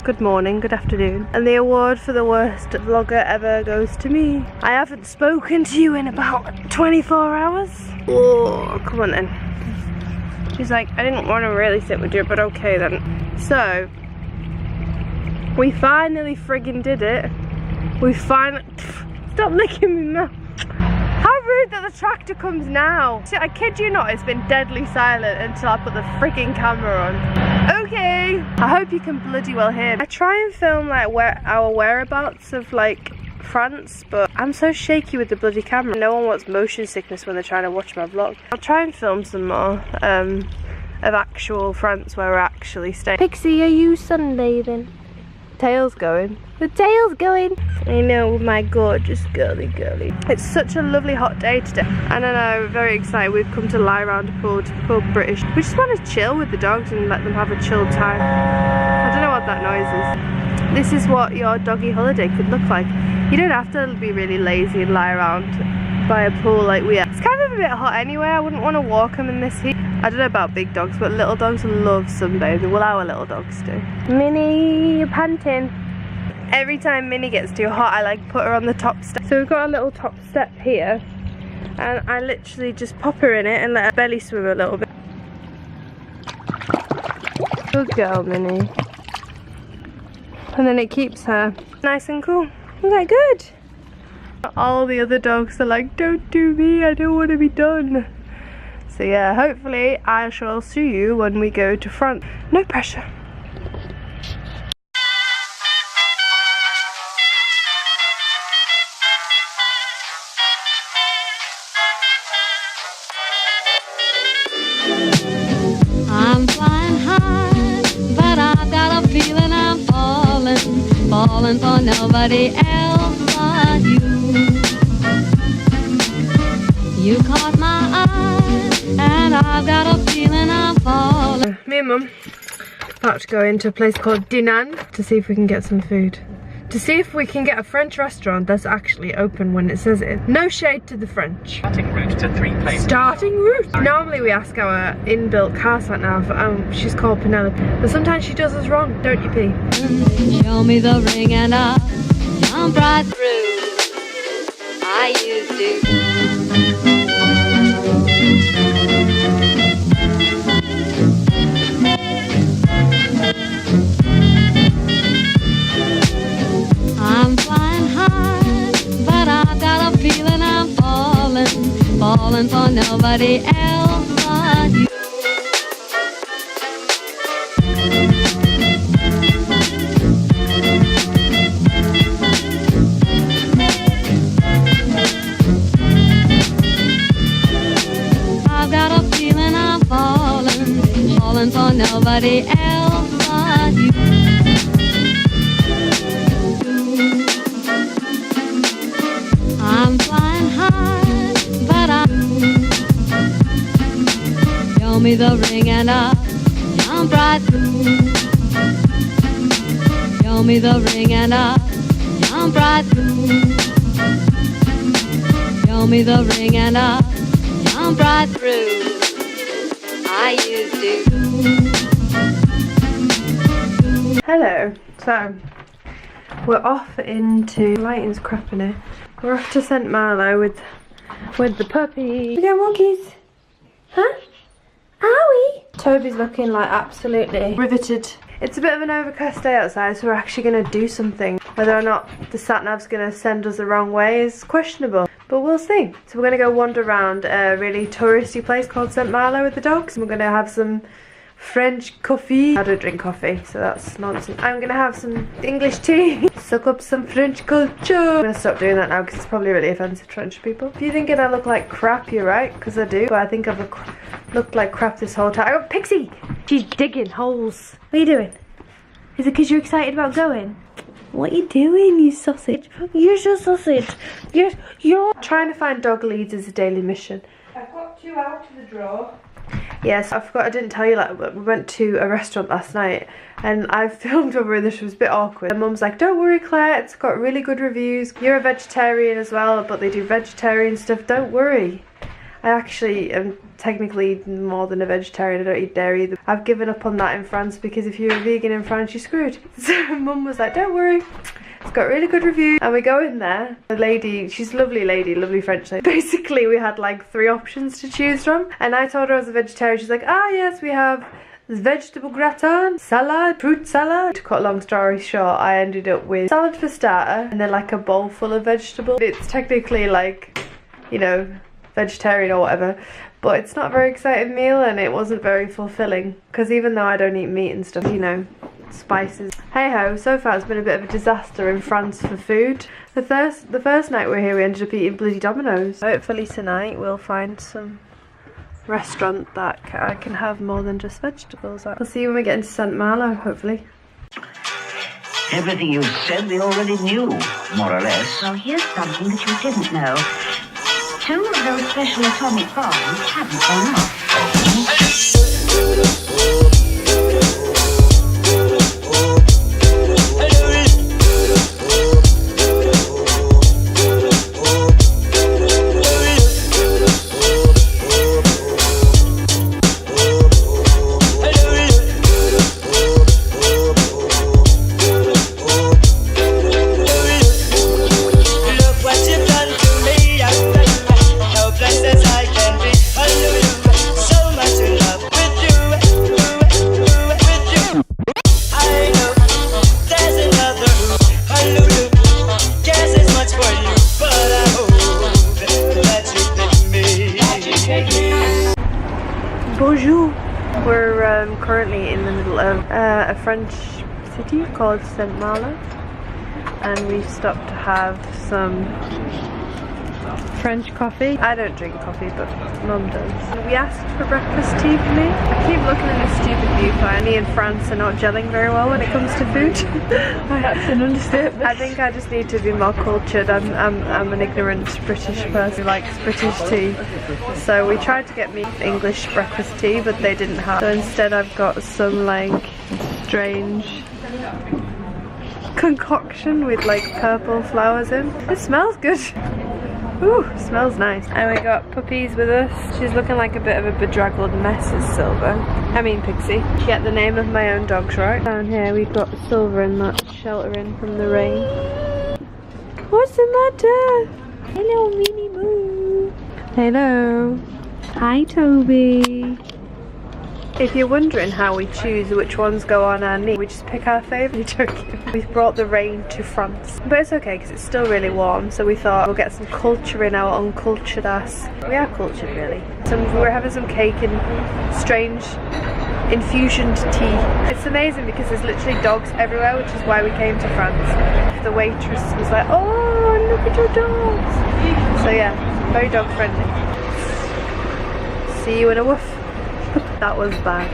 Good morning, good afternoon. And the award for the worst vlogger ever goes to me. I haven't spoken to you in about 24 hours. Oh, come on then. She's like, I didn't want to really sit with you, but okay then. So, we finally friggin' did it. We finally, stop licking me now. How rude that the tractor comes now. I kid you not, it's been deadly silent until I put the freaking camera on. Okay, I hope you can bloody well hear me. I try and film like our whereabouts of like France, but I'm so shaky with the bloody camera. No one wants motion sickness when they're trying to watch my vlog. I'll try and film some more of actual France where we're actually staying. Pixie, are you sunbathing? Tail's going. The tail's going. I know, my gorgeous girly. It's such a lovely hot day today. And I know, very excited. We've come to lie around a pool, typical British. We just want to chill with the dogs and let them have a chilled time. I don't know what that noise is. This is what your doggy holiday could look like. You don't have to be really lazy and lie around by a pool like we are. It's kind of a bit hot anyway. I wouldn't want to walk them in this heat. I don't know about big dogs, but little dogs love sunbathing. Well, our little dogs do. Minnie, you're panting. Every time Minnie gets too hot, I like put her on the top step. So we've got a little top step here, and I literally just pop her in it and let her belly swim a little bit. Good girl, Minnie. And then it keeps her nice and cool. Isn't that good? All the other dogs are like, don't do me, I don't want to be done. So yeah, hopefully I shall see you when we go to France. No pressure. I'm flying high, but I've got a feeling I'm falling for nobody else but you. You caught my eye, and I've got a feeling I'm falling. Me and Mum about to go into a place called Dinan to see if we can get some food. To see if we can get a French restaurant that's actually open when it says it. No shade to the French. Starting route to 3 places. Starting route? Normally we ask our inbuilt car sat nav, she's called Penelope. But sometimes she does us wrong, don't you, P? Show me the ring and I'll jump right through. I used to. I'm flying high, but I've got a feeling I'm falling for nobody else but you. I've got a feeling I'm falling for nobody else but you. I'm flying high, but show me the ring and I'll jump right through. Show me the ring and I'll jump right through. Show me the ring and I'll jump right through. I used to. Hello. So we're off into lighting's crap in here. We're off to St. Malo with the puppy. We got monkeys. Huh? Are we? Toby's looking like absolutely riveted. It's a bit of an overcast day outside, so we're actually going to do something. Whether or not the sat-nav's going to send us the wrong way is questionable, but we'll see. So we're going to go wander around a really touristy place called St. Malo with the dogs. We're going to have some French coffee. I don't drink coffee, so that's nonsense. I'm going to have some English tea. Suck up some French culture. I'm going to stop doing that now because it's probably really offensive to French people. If you're thinking I look like crap, you're right, because I do. But I think I've looked like crap this whole time. Oh, Pixie! She's digging holes. What are you doing? Is it because you're excited about going? What are you doing, you sausage? You're so sausage. You're trying to find dog leads is a daily mission. I've got 2 out of the drawer. Yes, I forgot, I didn't tell you, like, we went to a restaurant last night and I filmed over this, was a bit awkward. My mum's like, don't worry Claire, it's got really good reviews. You're a vegetarian as well, but they do vegetarian stuff, don't worry. I actually am technically more than a vegetarian, I don't eat dairy either. I've given up on that in France because if you're a vegan in France, you're screwed. So mum was like, don't worry. It's got really good reviews. And we go in there. The lady, she's a lovely lady, lovely French lady. Basically, we had like 3 options to choose from. And I told her I was a vegetarian. She's like, ah, yes, we have vegetable gratin, salad, fruit salad. To cut a long story short, I ended up with salad for starter and then like a bowl full of vegetables. It's technically like, you know, vegetarian or whatever. But it's not a very exciting meal and it wasn't very fulfilling. Because even though I don't eat meat and stuff, you know, spices. Hey ho, so far it's been a bit of a disaster in France for food. The first night we were here we ended up eating bloody Domino's. Hopefully tonight we'll find some restaurant that I can have more than just vegetables at. We'll see you when we get into St. Malo, hopefully. Everything you said they already knew, more or less. Well, here's something that you didn't know. 2 of those special atomic bombs haven't gone off. Bonjour! We're currently in the middle of a French city called St. Malo and we've stopped to have some French coffee. I don't drink coffee but Mum does. We asked for breakfast tea for me. I keep looking at this stupid viewfinder. Me and France are not gelling very well when it comes to food. That's an understatement. I think I just need to be more cultured. I'm an ignorant British person who likes British tea. So we tried to get me English breakfast tea but they didn't have. So instead I've got some like strange concoction with like purple flowers in. It smells good. Ooh, smells nice. And we got puppies with us. She's looking like a bit of a bedraggled mess is Silver. I mean Pixie. Get the name of my own dogs right. Down here we've got Silver and that sheltering from the rain. What's the matter? Hello Minnie Moo. Hello. Hi Toby. If you're wondering how we choose which ones go on our knee, we just pick our favourite. We've brought the rain to France. But it's okay because it's still really warm, so we thought we'll get some culture in our uncultured ass. We are cultured really. So we're having some cake and strange infusioned tea. It's amazing because there's literally dogs everywhere, which is why we came to France. The waitress was like, oh look at your dogs. So yeah, very dog friendly. See you in a woof. That was bad.